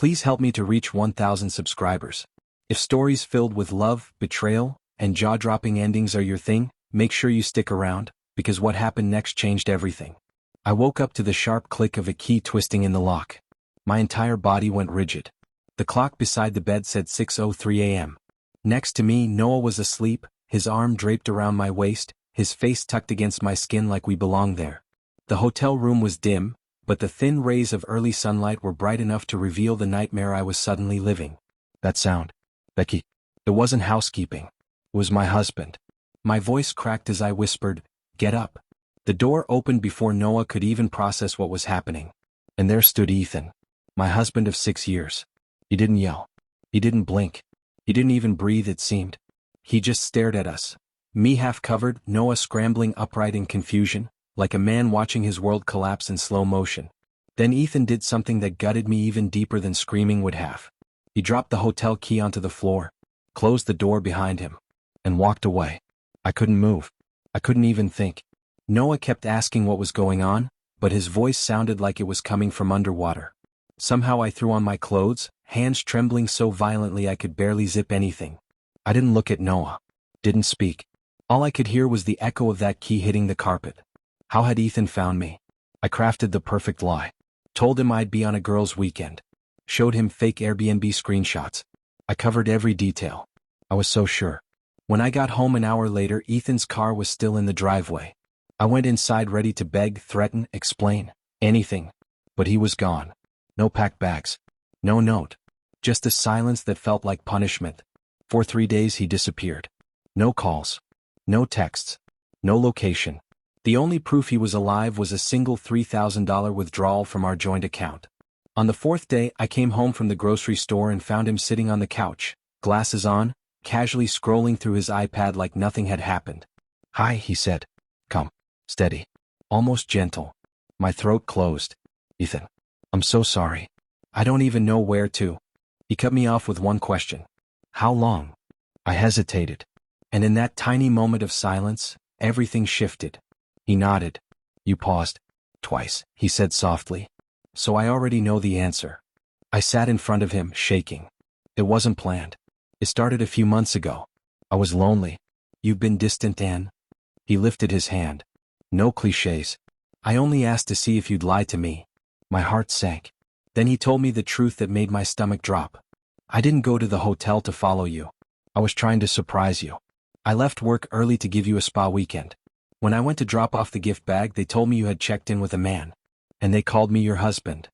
Please help me to reach 1,000 subscribers. If stories filled with love, betrayal, and jaw-dropping endings are your thing, make sure you stick around, because what happened next changed everything. I woke up to the sharp click of a key twisting in the lock. My entire body went rigid. The clock beside the bed said 6:03 a.m. Next to me, Noah was asleep, his arm draped around my waist, his face tucked against my skin like we belonged there. The hotel room was dim, but the thin rays of early sunlight were bright enough to reveal the nightmare I was suddenly living. That sound. Becky. It wasn't housekeeping. It was my husband. My voice cracked as I whispered, "Get up." The door opened before Noah could even process what was happening. And there stood Ethan, my husband of 6 years. He didn't yell. He didn't blink. He didn't even breathe, it seemed. He just stared at us. Me half covered, Noah scrambling upright in confusion, like a man watching his world collapse in slow motion. Then Ethan did something that gutted me even deeper than screaming would have. He dropped the hotel key onto the floor, closed the door behind him, and walked away. I couldn't move. I couldn't even think. Noah kept asking what was going on, but his voice sounded like it was coming from underwater. Somehow I threw on my clothes, hands trembling so violently I could barely zip anything. I didn't look at Noah. Didn't speak. All I could hear was the echo of that key hitting the carpet. How had Ethan found me? I crafted the perfect lie. Told him I'd be on a girl's weekend. Showed him fake Airbnb screenshots. I covered every detail. I was so sure. When I got home an hour later, Ethan's car was still in the driveway. I went inside ready to beg, threaten, explain, anything. But he was gone. No packed bags. No note. Just a silence that felt like punishment. For 3 days he disappeared. No calls. No texts. No location. The only proof he was alive was a single $3,000 withdrawal from our joint account. On the 4th day, I came home from the grocery store and found him sitting on the couch, glasses on, casually scrolling through his iPad like nothing had happened. "Hi," he said. "Come." Steady. Almost gentle. My throat closed. "Ethan. I'm so sorry. I don't even know where to." He cut me off with one question. "How long?" I hesitated. And in that tiny moment of silence, everything shifted. He nodded. "You paused." "Twice," he said softly. "So I already know the answer." I sat in front of him, shaking. It wasn't planned. It started a few months ago. I was lonely. "You've been distant, Anne?" He lifted his hand. "No cliches. I only asked to see if you'd lie to me." My heart sank. Then he told me the truth that made my stomach drop. "I didn't go to the hotel to follow you. I was trying to surprise you. I left work early to give you a spa weekend. When I went to drop off the gift bag, they told me you had checked in with a man. And they called me your husband."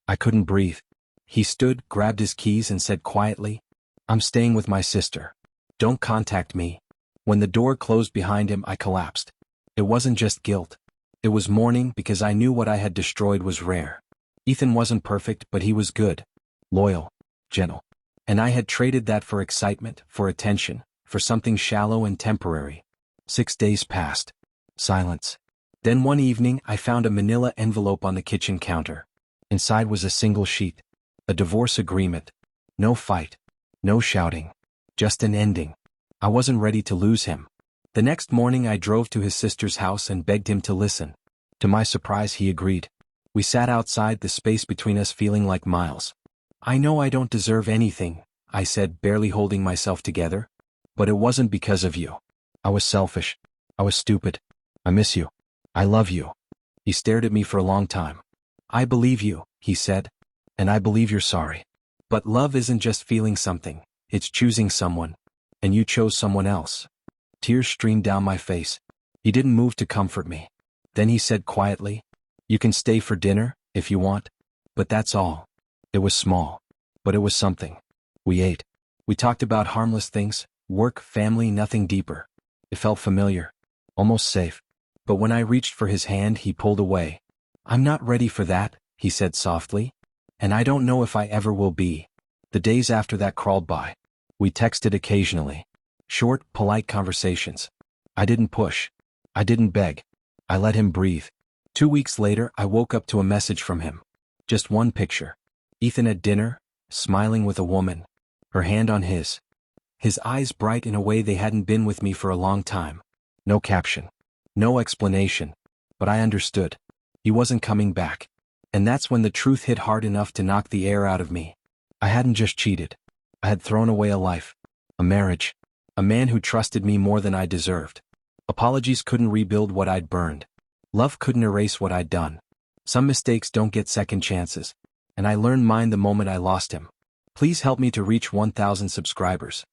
I couldn't breathe. He stood, grabbed his keys and said quietly, "I'm staying with my sister. Don't contact me." When the door closed behind him, I collapsed. It wasn't just guilt. It was mourning because I knew what I had destroyed was rare. Ethan wasn't perfect, but he was good. Loyal. Gentle. And I had traded that for excitement, for attention, for something shallow and temporary. 6 days passed. Silence. Then one evening, I found a manila envelope on the kitchen counter. Inside was a single sheet. A divorce agreement. No fight. No shouting. Just an ending. I wasn't ready to lose him. The next morning I drove to his sister's house and begged him to listen. To my surprise, he agreed. We sat outside, the space between us feeling like miles. "I know I don't deserve anything," I said, barely holding myself together. "But it wasn't because of you. I was selfish. I was stupid. I miss you. I love you." He stared at me for a long time. "I believe you," he said. "And I believe you're sorry. But love isn't just feeling something, it's choosing someone. And you chose someone else." Tears streamed down my face. He didn't move to comfort me. Then he said quietly, "You can stay for dinner, if you want." But that's all. It was small. But it was something. We ate. We talked about harmless things, work, family, nothing deeper. It felt familiar. Almost safe. But when I reached for his hand, he pulled away. "I'm not ready for that," he said softly. "And I don't know if I ever will be." The days after that crawled by. We texted occasionally. Short, polite conversations. I didn't push. I didn't beg. I let him breathe. 2 weeks later, I woke up to a message from him. Just one picture. Ethan at dinner, smiling with a woman. Her hand on his. His eyes bright in a way they hadn't been with me for a long time. No caption. No explanation. But I understood. He wasn't coming back. And that's when the truth hit hard enough to knock the air out of me. I hadn't just cheated. I had thrown away a life, a marriage, a man who trusted me more than I deserved. Apologies couldn't rebuild what I'd burned. Love couldn't erase what I'd done. Some mistakes don't get second chances, and I learned mine the moment I lost him. Please help me to reach 1,000 subscribers.